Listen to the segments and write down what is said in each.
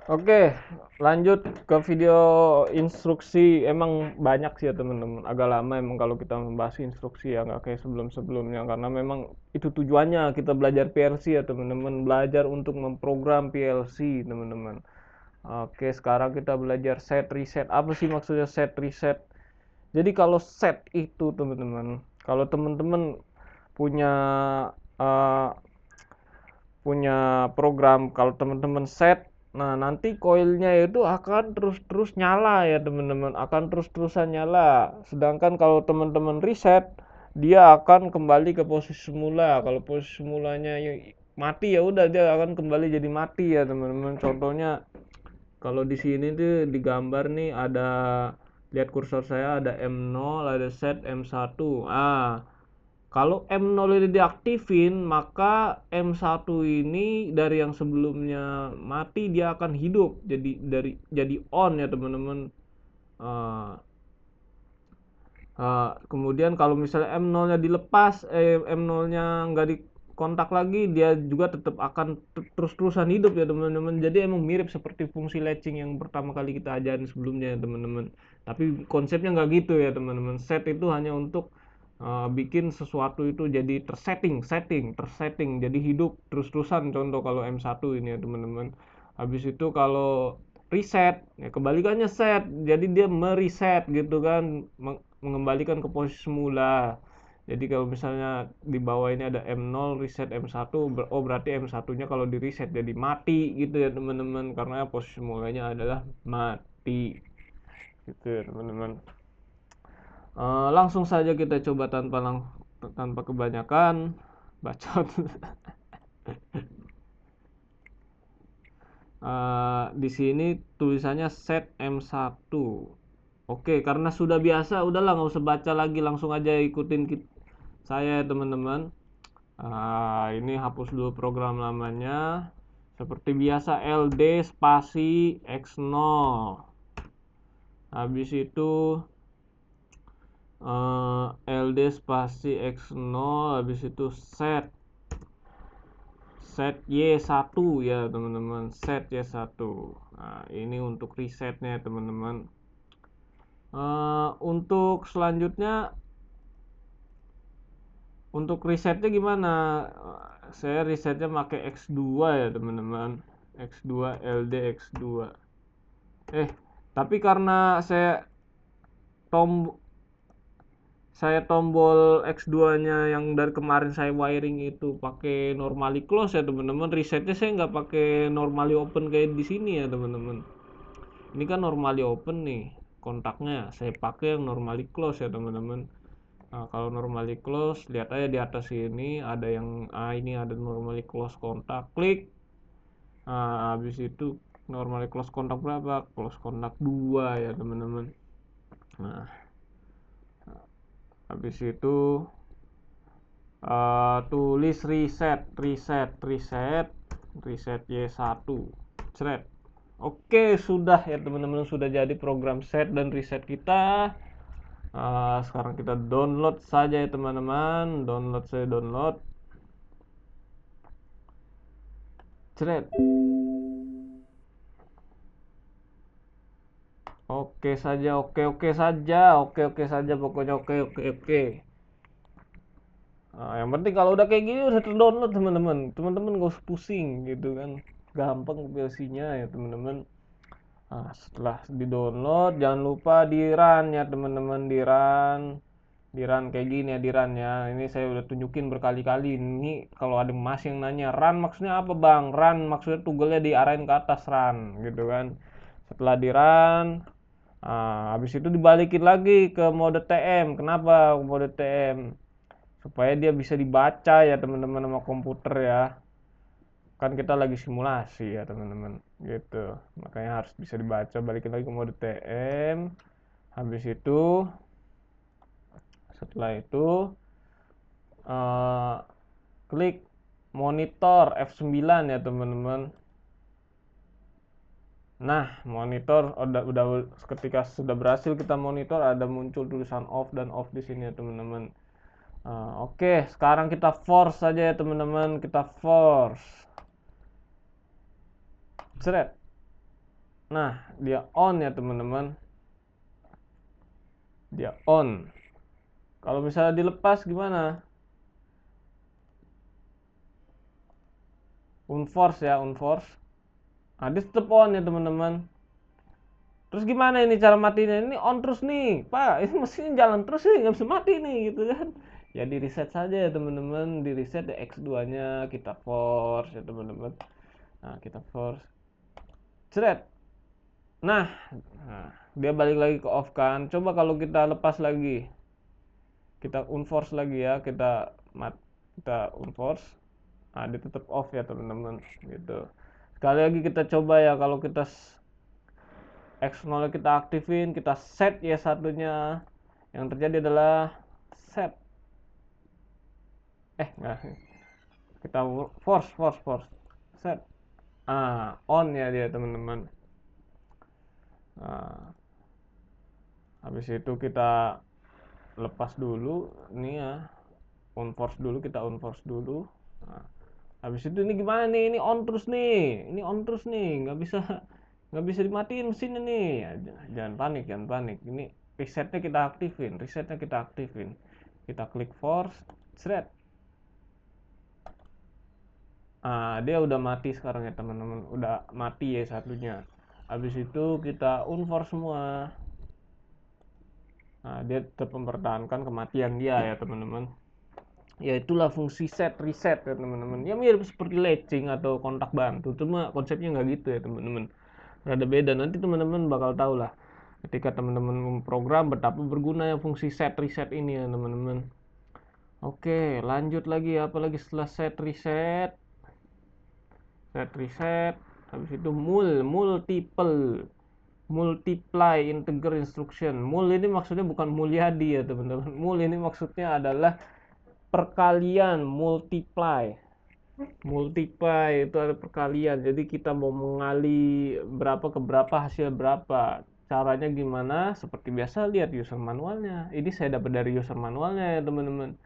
Oke, lanjut ke video instruksi. Emang banyak sih ya teman-teman. Agak lama emang kalau kita membahas instruksi ya, nggak kayak sebelum-sebelumnya. Karena memang itu tujuannya kita belajar PLC ya teman-teman. Belajar untuk memprogram PLC teman-teman. Oke, sekarang kita belajar set reset. Apa sih maksudnya set reset? Jadi kalau set itu teman-teman, kalau teman-teman punya eh, punya program, kalau teman-teman set, nah nanti koilnya itu akan terus-terus nyala ya teman-teman, akan terus-terusan nyala. Sedangkan kalau teman-teman reset, dia akan kembali ke posisi semula. Kalau posisi semulanya mati, ya udah dia akan kembali jadi mati ya teman-teman. Contohnya kalau di sini tuh digambar nih, ada, lihat kursor saya, ada M0, ada set M1. Kalau M0 ini diaktifin, maka M1 ini dari yang sebelumnya mati dia akan hidup. Jadi on ya teman-teman. Uh, Kemudian kalau misalnya M0-nya dilepas, M0-nya nggak dikontak lagi, dia juga tetap akan terus-terusan hidup ya teman-teman. Jadi emang mirip seperti fungsi latching yang pertama kali kita ajarin sebelumnya ya teman-teman. Tapi konsepnya nggak gitu ya teman-teman. Set itu hanya untuk bikin sesuatu itu jadi tersetting, jadi hidup terus-terusan. Contoh kalau M1 ini ya teman-teman. Habis itu kalau reset, ya kebalikannya set. Jadi dia mereset gitu kan, mengembalikan ke posisi semula. Jadi kalau misalnya di bawah ini ada M0 reset M1, berarti M1-nya kalau di reset jadi mati gitu ya teman-teman, karena posisi mulanya adalah mati gitu ya teman-teman. Langsung saja kita coba tanpa kebanyakan bacot. Di sini tulisannya set M1. Oke, karena sudah biasa, udahlah nggak usah baca lagi, langsung aja ikutin saya ya teman-teman. Ini hapus dulu program lamanya. Seperti biasa LD spasi X0. Habis itu LD spasi X0, habis itu set set Y1 ya teman-teman, set Y1. Nah, ini untuk resetnya teman-teman. Untuk selanjutnya, untuk resetnya gimana? Saya resetnya pakai X2 ya teman-teman. X2 LD X2. Eh, tapi karena tom tombol X2-nya yang dari kemarin saya wiring itu pakai normally close ya teman-teman. Resetnya saya nggak pakai normally open kayak di sini ya teman-teman. Ini kan normally open nih kontaknya. Saya pakai yang normally close ya teman-teman. Nah, kalau normally close, lihat aja di atas ini ada yang ini ada normally close kontak, klik. Nah, habis itu normally close kontak berapa? Close kontak 2 ya, teman-teman. Nah, habis itu tulis reset Y1. Cret. Oke, sudah ya teman-teman, sudah jadi program set dan reset kita. Sekarang kita download saja ya teman-teman. Download. Cret. Oke saja, pokoknya oke. Yang penting kalau udah kayak gini udah terdownload teman-teman. Teman-teman gak usah pusing gitu kan. Gampang PLC-nya ya teman-teman. Setelah di-download jangan lupa di run ya teman-teman, di run kayak gini ya, di run ya. Ini saya udah tunjukin berkali-kali. Ini kalau ada mas yang nanya, run maksudnya apa bang? Run maksudnya toggle-nya diarahin ke atas, run gitu kan. Setelah di run, habis itu dibalikin lagi ke mode TM. Kenapa mode TM? Supaya dia bisa dibaca ya teman-teman sama komputer ya. Kan kita lagi simulasi ya teman-teman gitu. Makanya harus bisa dibaca. Balikin lagi ke mode TM. Habis itu, setelah itu klik monitor F9 ya teman-teman. Nah, monitor udah ketika sudah berhasil kita monitor, ada muncul tulisan off dan off di sini ya teman-teman. Oke, sekarang kita force saja ya teman-teman, kita force. Seret. Nah, dia on ya teman-teman. Dia on. Kalau misalnya dilepas gimana? Unforce ya, unforce. Nah, dia tetap on ya teman-teman. Terus gimana ini cara matinya? Ini on terus nih, Pak. Ini mesinnya jalan terus sih, nggak bisa mati nih, gitu kan? Ya di reset saja ya teman-teman. Di reset ya X2-nya kita force ya teman-teman. Nah, kita force. Cret. Nah, dia balik lagi ke off kan. Coba kalau kita lepas lagi, kita unforce lagi ya, kita unforce. Nah, dia tetap off ya teman-teman, gitu. Sekali lagi kita coba ya, kalau kita X0 kita aktifin, kita set ya satunya. Yang terjadi adalah set. Enggak. Kita force. Set. On ya dia teman-teman. Nah, habis itu kita lepas dulu nih ya. Kita unforce dulu. Nah, habis itu ini gimana nih? Ini on terus nih. Nggak bisa dimatiin mesinnya nih. Ya, jangan panik. Ini resetnya kita aktifin. Kita klik force, thread. Dia udah mati sekarang ya teman-teman. Udah mati ya satunya. Habis itu kita unforce semua. Nah, dia tetap mempertahankan kematian dia ya teman-teman. Ya itulah fungsi set reset ya teman-teman. Ya mirip seperti latching atau kontak bantu, cuma konsepnya nggak gitu ya teman-teman. Rada beda, nanti teman-teman bakal tahu lah ketika teman-teman memprogram betapa berguna ya fungsi set reset ini ya teman-teman. Oke, lanjut lagi, apalagi setelah set reset habis itu multiply integer instruction. Mul ini maksudnya bukan mulyadi ya teman-teman. Mul ini maksudnya adalah perkalian, multiply itu ada perkalian. Jadi kita mau mengali berapa ke berapa, hasil berapa. Caranya gimana? Seperti biasa, lihat user manualnya. Ini saya dapat dari user manualnya ya teman-teman.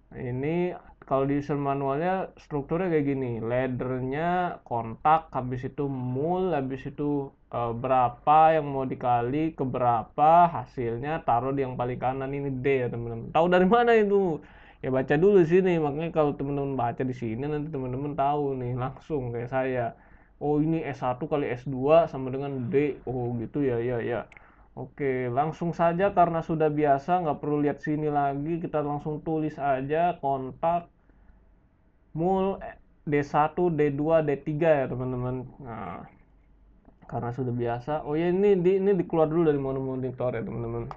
Ini kalau di user manualnya strukturnya kayak gini, laddernya kontak, habis itu mul, habis itu berapa yang mau dikali ke berapa, hasilnya taruh di yang paling kanan, ini D ya teman-teman. Tahu dari mana itu? Ya baca dulu sini. Makanya kalau teman-teman baca di sini, nanti teman-teman tahu nih langsung kayak saya. Oh, ini S1 kali S2 sama dengan D. Oh gitu ya, ya. Oke, langsung saja karena sudah biasa, nggak perlu lihat sini lagi, kita langsung tulis aja kontak mul D1, D2, D3 ya teman-teman. Nah, karena sudah biasa. Oh ya, ini dikeluar dulu dari monitor ya teman-teman.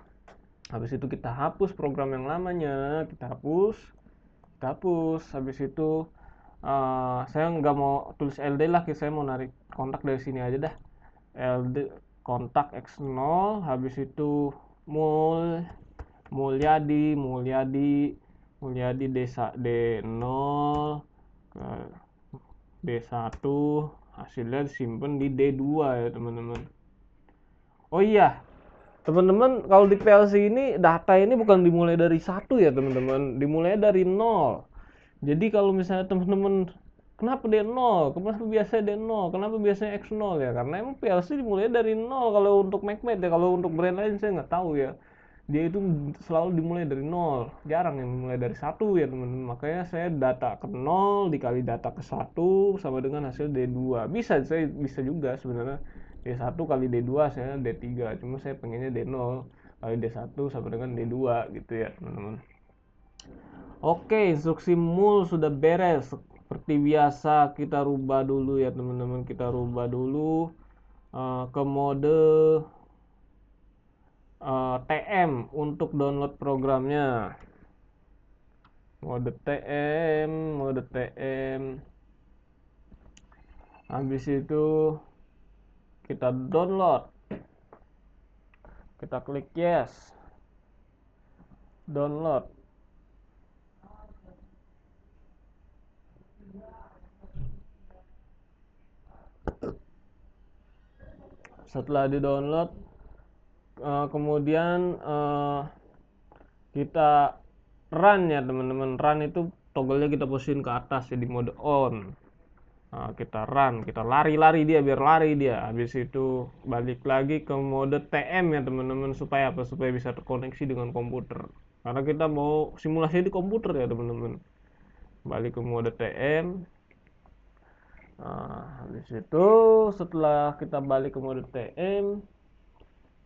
Habis itu kita hapus program yang lamanya, kita hapus. Habis itu saya nggak mau tulis LD lah, saya mau narik kontak dari sini aja dah. LD kontak X0, habis itu Mulyadi D0 ke D1, hasilnya disimpan di D2 ya teman-teman. Oh iya teman-teman, kalau di PLC ini data ini bukan dimulai dari 1 ya teman-teman, dimulai dari 0. Jadi kalau misalnya teman-teman, kenapa D0? Kenapa biasanya D0? Kenapa biasanya X0 ya? Karena emang PLC dimulai dari 0 kalau untuk Macmate ya. Kalau untuk brand lain saya nggak tahu ya. Dia itu selalu dimulai dari 0. Jarang yang dimulai dari 1 ya teman-teman. Makanya saya data ke 0 dikali data ke 1 sama dengan hasil D2. Saya bisa juga sebenarnya. D1 kali D2 saya D3. Cuma saya pengennya D0 kali D1 sama dengan D2 gitu ya teman-teman. Oke, instruksi mul sudah beres. Seperti biasa kita rubah dulu ya teman-teman. Kita rubah dulu ke mode TM untuk download programnya. Mode TM. Habis itu kita download. Kita klik yes. Download. Setelah di-download, kemudian kita run ya teman-teman. Run itu toggle-nya kita posisiin ke atas ya di mode on. Kita run, kita lari-lari dia biar lari dia. Habis itu balik lagi ke mode TM ya teman-teman, supaya apa? Supaya bisa terkoneksi dengan komputer. Karena kita mau simulasi di komputer ya teman-teman. Balik ke mode TM. Habis itu setelah kita balik ke mode TM,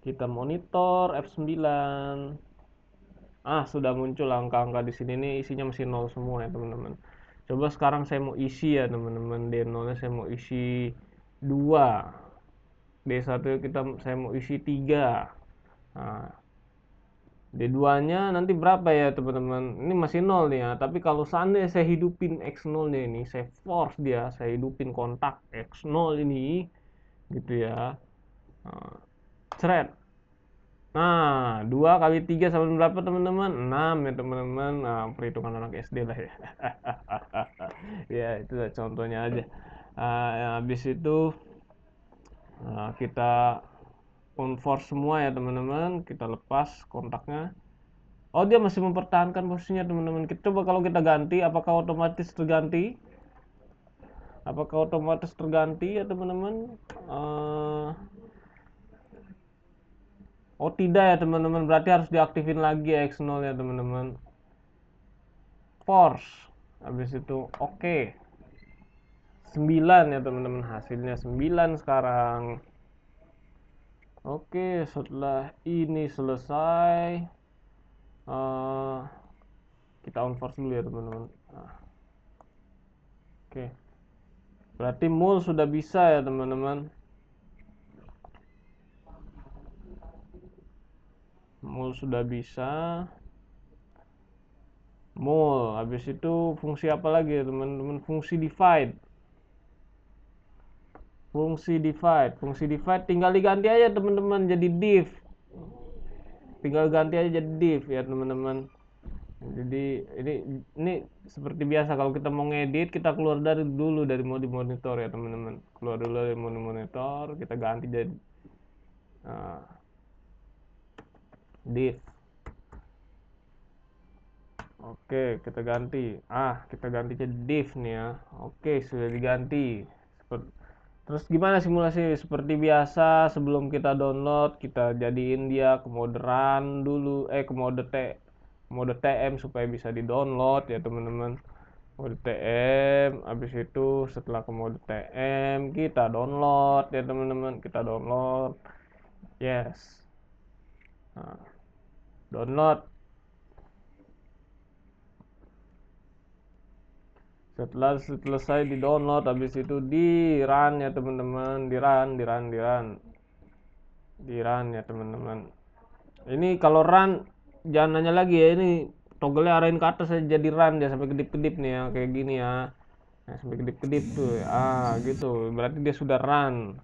kita monitor F9. Sudah muncul angka-angka di sini nih, isinya masih nol semua ya teman-teman. Coba sekarang saya mau isi ya teman-teman, D0 nya saya mau isi 2, D1 saya mau isi 3. Nah, D2 nya nanti berapa ya teman-teman, ini masih nol nih ya. Tapi kalau seandainya saya hidupin X0 nya ini, saya force dia, saya hidupin kontak X0 ini gitu ya. Thread. Nah, 2 kali 3 sama berapa teman-teman? 6 ya teman-teman. Nah, perhitungan anak SD lah ya. Ya, itu contohnya aja. Habis itu kita unforce semua ya teman-teman. Kita lepas kontaknya. Oh, dia masih mempertahankan posisinya teman-teman. Kita coba kalau kita ganti, apakah otomatis terganti? Apakah otomatis terganti ya teman-teman? Oh tidak ya teman-teman, berarti harus diaktifin lagi ya X0 ya teman-teman. Force. Habis itu oke. 9 ya teman-teman, hasilnya 9 sekarang. Oke, setelah ini selesai, kita on force dulu ya teman-teman. Oke, berarti mul sudah bisa ya teman-teman. Mul sudah bisa. Mul, habis itu fungsi apa lagi ya teman-teman? Fungsi divide. Fungsi divide tinggal diganti aja teman-teman jadi div. Tinggal ganti aja jadi div ya teman-teman. Jadi ini seperti biasa, kalau kita mau ngedit kita keluar dulu dari mode monitor ya teman-teman. Keluar dulu dari mode monitor, kita ganti jadi div. Oke, kita ganti. Kita ganti jadi div nih ya. Oke, sudah diganti. Terus gimana simulasi? Seperti biasa, sebelum kita download, kita jadiin dia ke mode run dulu, ke mode TM supaya bisa di-download ya teman-teman. Mode TM, habis itu setelah ke mode TM, kita download ya teman-teman, kita download. Yes. Download. Setelah selesai di download, habis itu di run ya teman-teman, di run ya teman-teman. Ini kalau run jangan nanya lagi ya, ini toggle arahin ke atas aja jadi run dia sampai kedip-kedip nih ya, kayak gini ya. Nah, sampai kedip-kedip tuh. Gitu. Berarti dia sudah run.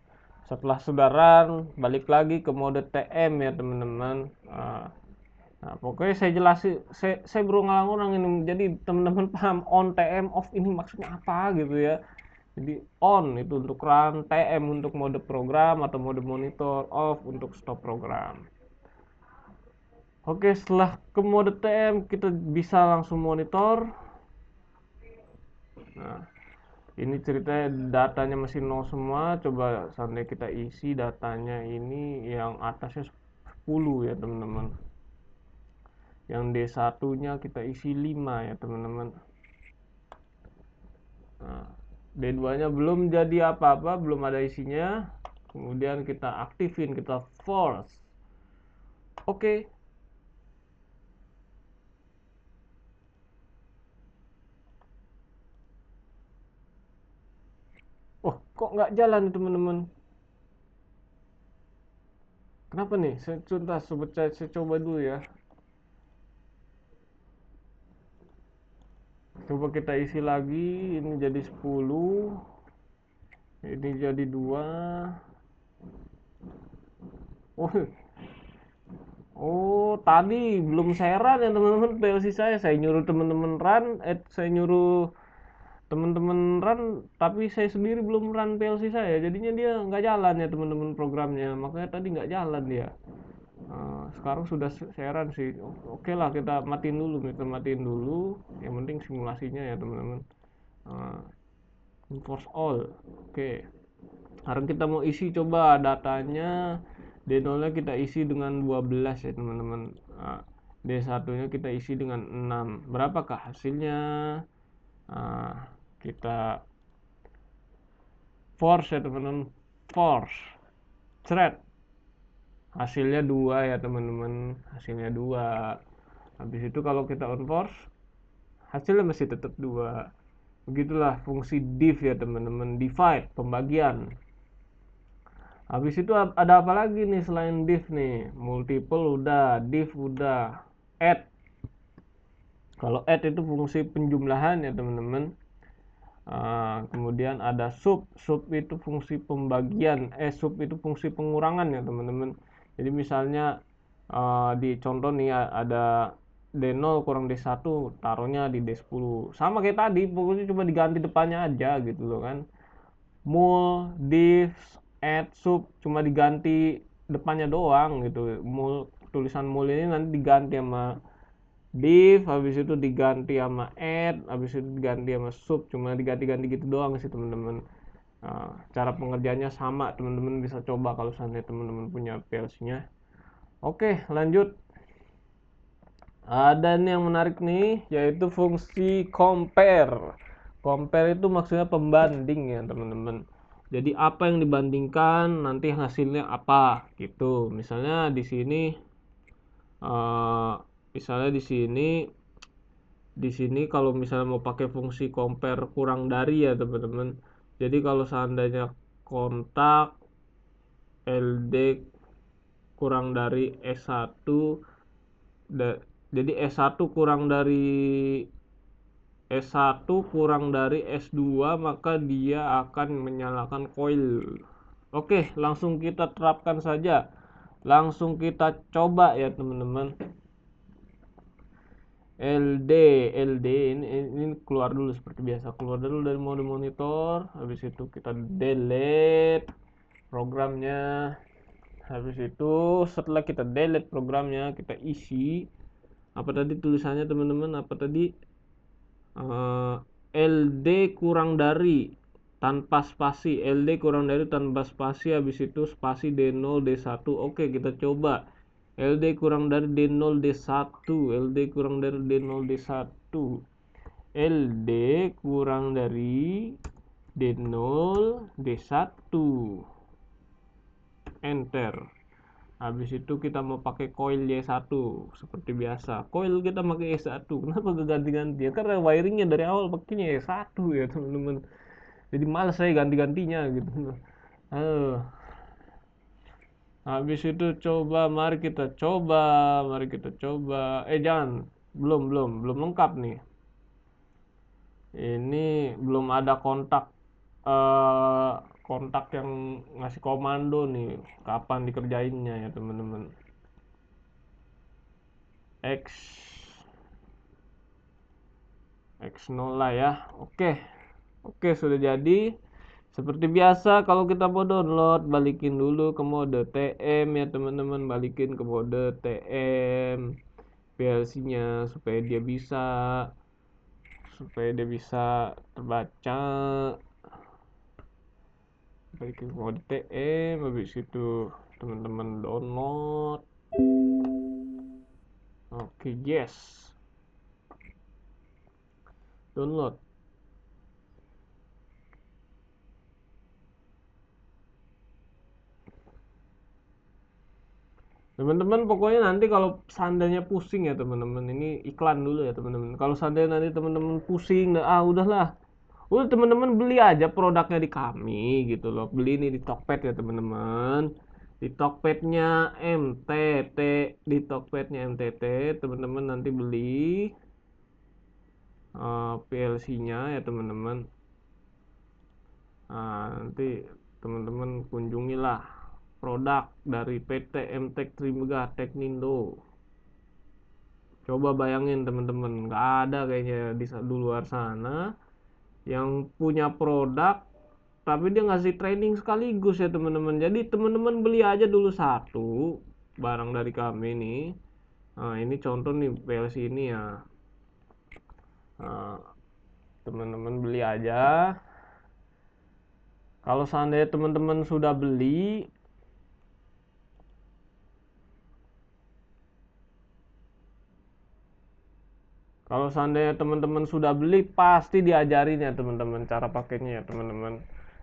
Setelah sudah run, balik lagi ke mode TM ya teman-teman. Nah, pokoknya saya jelasin, saya berulang-ulang ini, jadi teman-teman paham on TM off ini maksudnya apa gitu ya. Jadi on itu untuk run, TM untuk mode program atau mode monitor, off untuk stop program. Oke, setelah ke mode TM kita bisa langsung monitor. Nah, ini ceritanya datanya masih nol semua. Coba seandainya kita isi datanya ini, yang atasnya 10 ya teman-teman. Yang D1 nya kita isi 5 ya teman-teman. Nah, D2 nya belum jadi apa-apa, belum ada isinya. Kemudian kita aktifin, kita force. Oke. Oh, kok nggak jalan teman-teman? Kenapa nih? Saya coba dulu ya. Coba kita isi lagi, ini jadi 10. Ini jadi 2. Oh, tadi belum saya run ya teman-teman PLC saya. Saya nyuruh teman-teman run, saya nyuruh teman-teman run, tapi saya sendiri belum run PLC saya. Jadinya dia nggak jalan ya teman-teman programnya. Makanya tadi nggak jalan dia. Sekarang sudah saya run sih. Oke lah, kita matiin dulu. Yang penting simulasinya ya teman-teman. enforce all. Oke, sekarang kita mau isi coba datanya. D0 nya kita isi dengan 12 ya teman-teman. Nah, D1 nya kita isi dengan 6. Berapakah hasilnya? Nah, kita force ya teman-teman, force thread, hasilnya 2 ya teman-teman, hasilnya 2. Habis itu kalau kita on force hasilnya masih tetap 2. Begitulah fungsi div ya teman-teman, divide, pembagian. Habis itu ada apa lagi nih selain div nih? Multiple udah, div udah, add. Kalau add itu fungsi penjumlahan ya teman-teman. Kemudian ada sub itu fungsi pembagian, sub itu fungsi pengurangan ya teman-teman. Jadi misalnya di contoh nih ada D0 kurang D1, taruhnya di D10. Sama kayak tadi, pokoknya cuma diganti depannya aja gitu loh kan. Mul, div, add, sub cuma diganti depannya doang gitu. Tulisan mul ini nanti diganti sama div, habis itu diganti sama add, habis itu diganti sama sub, cuma diganti-ganti gitu doang sih teman-teman. Cara pengerjaannya sama, teman-teman bisa coba kalau seandainya teman-teman punya PLC-nya. Oke, lanjut. Ada nih yang menarik nih, yaitu fungsi compare. Compare itu maksudnya pembanding ya teman-teman. Jadi apa yang dibandingkan, nanti hasilnya apa gitu. Misalnya di sini, uh, misalnya di sini kalau misalnya mau pakai fungsi compare kurang dari ya teman-teman. Jadi kalau seandainya kontak LD kurang dari S1, jadi S1 kurang dari S1 kurang dari S2, maka dia akan menyalakan coil. Oke, langsung kita terapkan saja. Langsung kita coba ya teman-teman. LD ini keluar dulu seperti biasa, keluar dulu dari mode monitor. Habis itu kita delete programnya. Habis itu setelah kita delete programnya, kita isi apa tadi tulisannya teman-teman, apa tadi, LD kurang dari tanpa spasi, LD kurang dari tanpa spasi, habis itu spasi D0 D1. Oke, kita coba. LD kurang dari D0 D1, LD kurang dari D0 D1, LD kurang dari D0 D1, enter. Habis itu kita mau pakai coil Y1 seperti biasa. Coil kita pakai Y1. Kenapa ganti-ganti? Ya karena wiringnya dari awal pakainya Y1 ya teman-teman. Jadi males saya ganti-gantinya gitu. Habis itu mari kita coba. Jangan, belum lengkap nih. Ini belum ada kontak yang ngasih komando nih, kapan dikerjainnya ya teman-teman. X0 lah ya. Oke, sudah jadi. Seperti biasa kalau kita mau download, balikin dulu ke mode TM ya teman-teman, balikin ke mode TM PLC-nya supaya dia bisa terbaca. Balikin ke mode TM, habis itu teman-teman download. Oke, yes. Download. Teman-teman pokoknya nanti kalau seandainya pusing ya teman-teman, ini iklan dulu ya teman-teman. Kalau seandainya nanti teman-teman pusing, udahlah, udah teman-teman beli aja produknya di kami gitu loh. Beli ini di Tokped ya teman-teman. Di Tokpednya MTT, di Tokpednya MTT teman-teman nanti beli PLC-nya ya teman-teman. Nanti teman-teman kunjungilah produk dari PT MTek Trimegah Teknindo. Coba bayangin teman-teman, nggak ada kayaknya di luar sana yang punya produk tapi dia ngasih training sekaligus ya teman-teman. Jadi teman-teman beli aja dulu satu barang dari kami nih. Ini contoh nih PLC ini ya. Teman-teman beli aja. Kalau seandainya teman-teman sudah beli, kalau seandainya teman-teman sudah beli, pasti diajarin ya teman-teman cara pakainya ya teman-teman.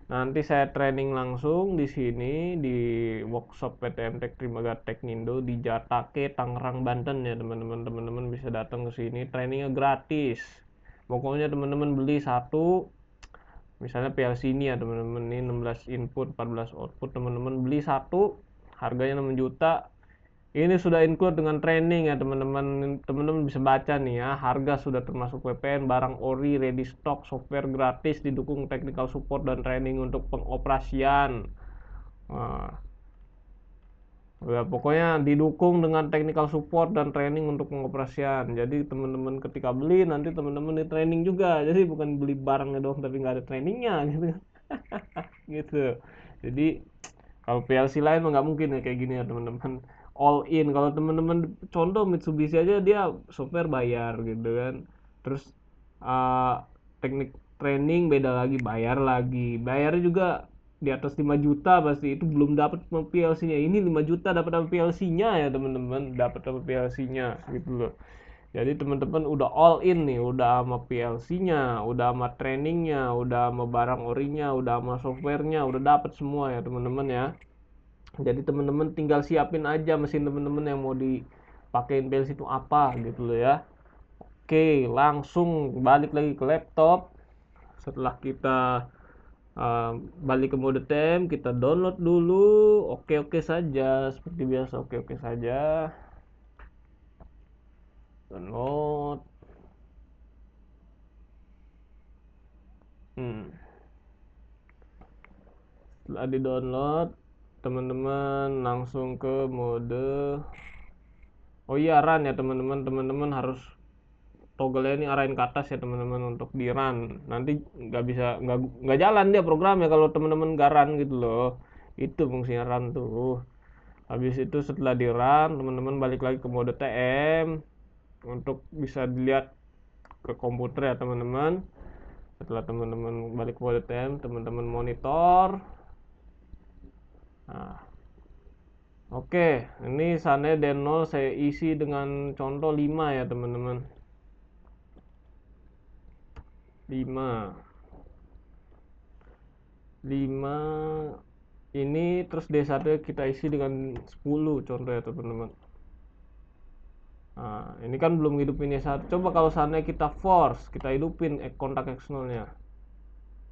Nanti saya training langsung di sini di workshop PTM Tek Trimaga Teknindo di Jatake, Tangerang, Banten ya teman-teman. Teman-teman bisa datang ke sini, trainingnya gratis. Pokoknya teman-teman beli satu, misalnya PLC ini ya teman-teman, ini 16 input 14 output, teman-teman beli satu harganya 6 juta. Ini sudah include dengan training ya teman-teman. Teman-teman bisa baca nih ya, harga sudah termasuk PPN, barang ori, ready stock, software gratis, didukung technical support dan training untuk pengoperasian. Nah, ya, pokoknya didukung dengan technical support dan training untuk pengoperasian. Jadi teman-teman ketika beli nanti teman-teman di training juga. Jadi bukan beli barangnya doang tapi nggak ada trainingnya gitu. Gitu. Jadi kalau PLC lain mah nggak mungkin ya kayak gini ya teman-teman. All in. Kalau teman-teman contoh Mitsubishi aja dia software bayar gitu kan. Terus uh, teknik training beda lagi, bayar lagi. Bayarnya juga di atas 5 juta pasti, itu belum dapat PLC-nya. Ini 5 juta dapat PLC-nya ya teman-teman, dapat PLC-nya gitu loh. Jadi teman-teman udah all in nih, udah sama PLC-nya, udah sama trainingnya, udah sama barang orinya, udah sama softwarenya, udah dapat semua ya teman-teman ya. Jadi teman-teman tinggal siapin aja mesin teman-teman yang mau dipakein PLC itu apa gitu loh ya. Oke, langsung balik lagi ke laptop. Setelah kita balik ke mode temp, kita download dulu. Oke saja, seperti biasa oke saja. Download. Hmm. Setelah di download, teman-teman langsung ke mode. Oh iya, run ya teman-teman. Teman-teman harus toggle ini arahin ke atas ya teman-teman untuk di run. Nanti nggak bisa, nggak jalan dia programnya kalau teman-teman nggak run gitu loh. Itu fungsinya run tuh. Habis itu setelah di run, teman-teman balik lagi ke mode TM untuk bisa dilihat ke komputer ya teman-teman. Setelah teman-teman balik ke mode TM, teman-teman monitor. Nah, oke, ini sana D0 saya isi dengan contoh 5 ya teman-teman. 5 ini, terus D1 kita isi dengan 10 contoh ya teman-teman. Nah, ini kan belum hidupin Y1. Coba kalau sana kita force, kita hidupin kontak X0 nya.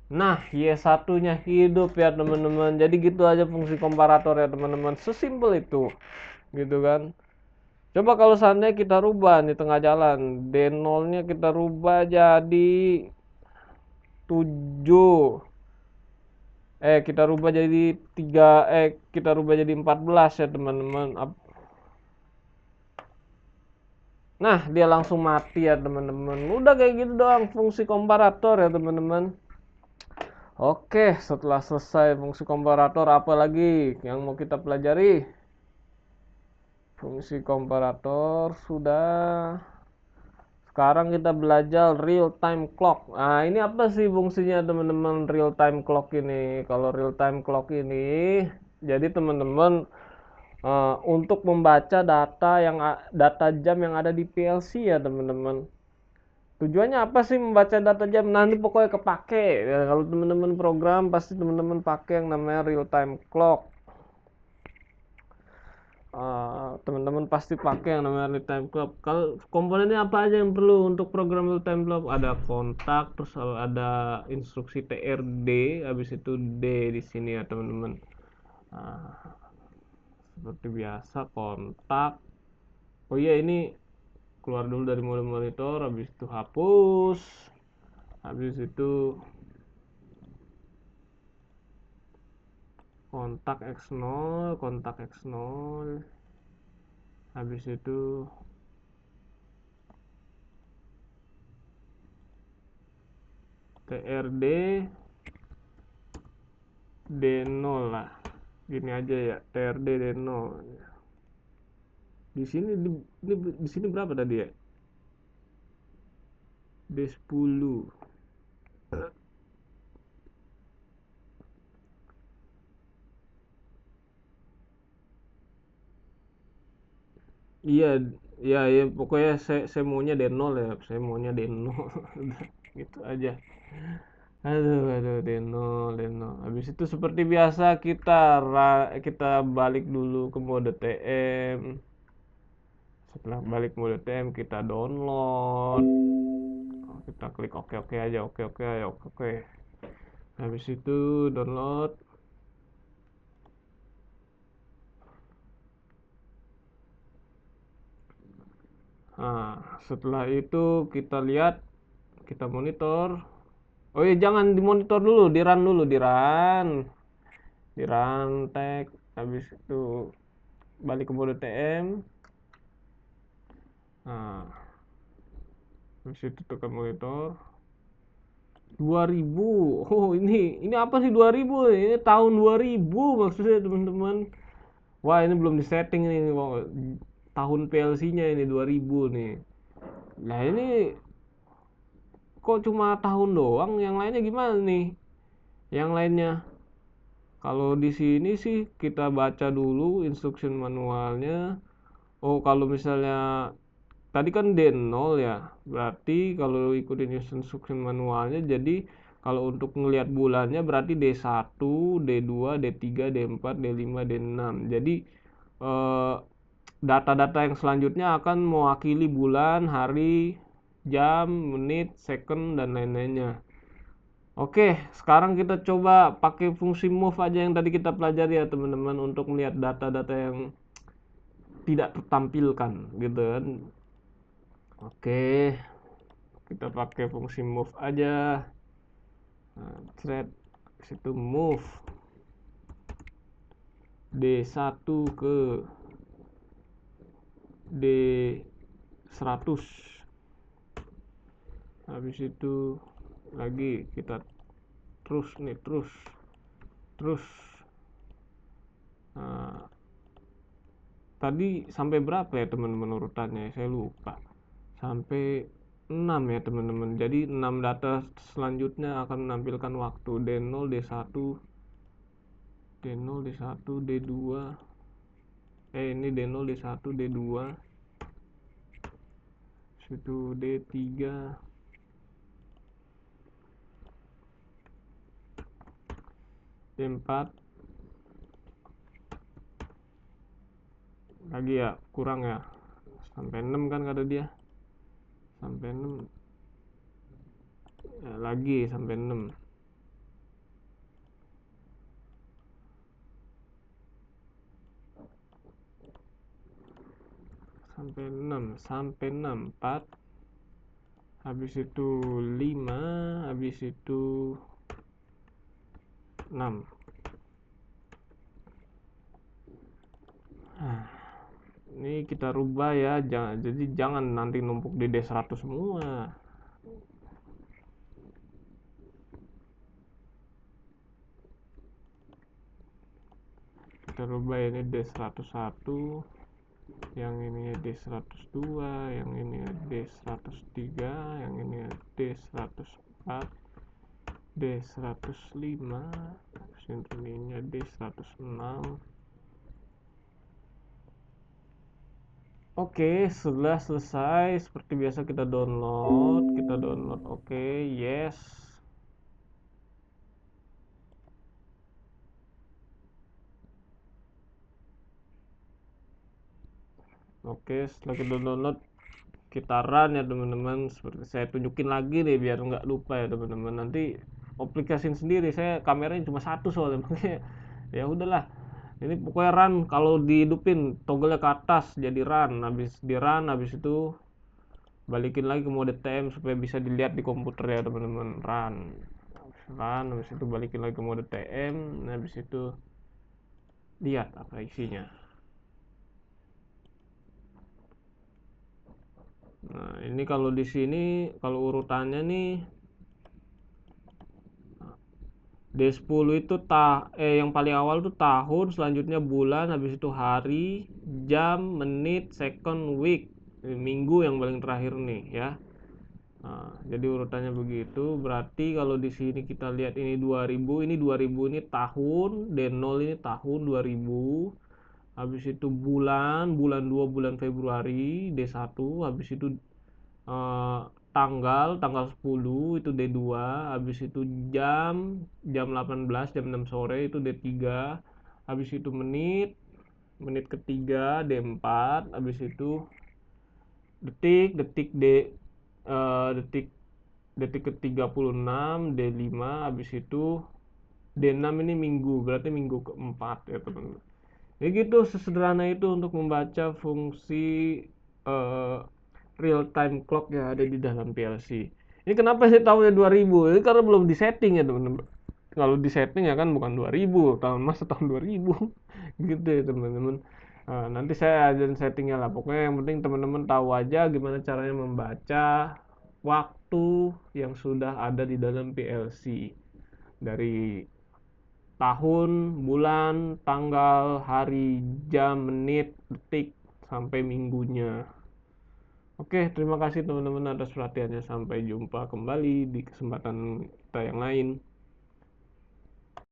Nah, Y1 nya hidup ya teman-teman. Jadi gitu aja fungsi komparator ya teman-teman. Sesimpel itu. Gitu kan. Coba kalau seandainya kita rubah di tengah jalan, D0 nya kita rubah jadi 7. Kita rubah jadi 3, kita rubah jadi 14 ya teman-teman. Nah, dia langsung mati ya teman-teman. Udah kayak gitu doang fungsi komparator ya teman-teman. Oke, setelah selesai fungsi komparator, apa lagi yang mau kita pelajari? Fungsi komparator sudah. Sekarang kita belajar real time clock. Nah, ini apa sih fungsinya teman-teman real time clock ini? Kalau real time clock ini, jadi teman-teman untuk membaca data jam yang ada di PLC ya teman-teman. Tujuannya apa sih membaca data jam? Nanti pokoknya kepake. Ya, kalau teman-teman program pasti teman-teman pakai yang namanya real time clock. Teman-teman pasti pakai yang namanya real time clock. Kalau komponennya apa aja yang perlu untuk program real time clock? Ada kontak, terus ada instruksi TRD, habis itu D di sini ya teman-teman. Seperti biasa kontak. Oh iya, ini keluar dulu dari mode monitor, habis itu hapus, habis itu kontak X0, habis itu TRD D0 lah, gini aja ya, TRD D0. Di sini di sini berapa tadi ya? D10. Iya, iya, iya, pokoknya saya maunya D0 ya, saya maunya D0. Udah, gitu aja. Aduh, aduh, D0, D0. Habis itu seperti biasa kita balik dulu ke mode TM. Setelah balik mode TM kita download. Kita klik oke oke aja, oke oke aja, oke oke. Habis itu download. Nah, setelah itu kita lihat, kita monitor. Oh iya, jangan dimonitor dulu, di run tag. Habis itu balik ke mode TM. Nah, habis itu tekan monitor. 2000. Oh, ini apa sih 2000? Ini tahun 2000 maksudnya teman-teman. Wah, ini belum disetting ini. Wah, tahun PLC-nya ini 2000 nih. Nah, ini kok cuma tahun doang? Yang lainnya gimana nih? Yang lainnya. Kalau di sini sih kita baca dulu instruction manualnya. Oh, kalau misalnya tadi kan D0 ya. Berarti kalau ikutin instruction manualnya jadi kalau untuk ngelihat bulannya berarti D1, D2, D3, D4, D5, D6. Jadi eh, data-data yang selanjutnya akan mewakili bulan, hari, jam, menit, second, dan lain-lainnya. Oke, sekarang kita coba pakai fungsi move aja yang tadi kita pelajari ya teman-teman untuk melihat data-data yang tidak tertampilkan gitu kan. Oke, kita pakai fungsi move aja. Nah, thread situ move D1 ke D100. Habis itu lagi kita terus nih, terus. Nah, tadi sampai berapa ya teman-teman urutannya? Saya lupa. Sampai 6 ya teman-teman. Jadi 6 data selanjutnya akan menampilkan waktu D0, D1, D0, D1, D2. Ini D0, D1, D2. Situ D3, D4. Lagi ya, kurang ya. Sampai 6 kan kata dia. Sampai 6. Ya, lagi sampai 6. Sampai 6, sampai 6, 4. Habis itu 5, habis itu 6. Nah, ini kita rubah ya, jadi jangan nanti numpuk di D100 semua. Kita rubah ini D101, yang ini D102, yang ini D103, yang ini D104, D105, ininya D106. Oke, setelah selesai seperti biasa kita download, oke, yes. Oke, setelah kita download kita run ya teman-teman. Seperti saya tunjukin lagi nih biar nggak lupa ya teman-teman. Nanti aplikasiin sendiri, saya kameranya cuma satu soalnya. Makanya ya udahlah, ini pokoknya run. Kalau dihidupin toggle ke atas jadi run, habis di run habis itu balikin lagi ke mode TM supaya bisa dilihat di komputer ya teman-teman. Run habis itu balikin lagi ke mode TM, habis itu lihat apa isinya. Nah, ini kalau di sini kalau urutannya nih D10 itu yang paling awal tuh tahun, selanjutnya bulan, habis itu hari, jam, menit, second, week. Minggu yang paling terakhir nih ya. Nah, jadi urutannya begitu. Berarti kalau di sini kita lihat ini 2000 ini tahun, D0 ini tahun 2000. habis itu bulan 2 bulan Februari D1, habis itu eh, tanggal 10 itu D2, habis itu jam 18 jam 6 sore itu D3, habis itu menit menit ketiga D4, habis itu detik detik detik detik ke 36 D5, habis itu D6 ini minggu, berarti minggu keempat ya teman-teman. Ya gitu, sesederhana itu untuk membaca fungsi eh, real time clock yang ada di dalam PLC. Ini kenapa saya tahu ya 2000? Ini karena belum disetting ya teman-teman. Kalau disetting ya kan bukan 2000, tahun masa tahun 2000. Gitu ya teman-teman. Nanti saya ajarin settingnya lah. Pokoknya yang penting teman-teman tahu aja gimana caranya membaca waktu yang sudah ada di dalam PLC. Dari tahun, bulan, tanggal, hari, jam, menit, detik, sampai minggunya. Oke, terima kasih teman-teman atas perhatiannya. Sampai jumpa kembali di kesempatan kita yang lain.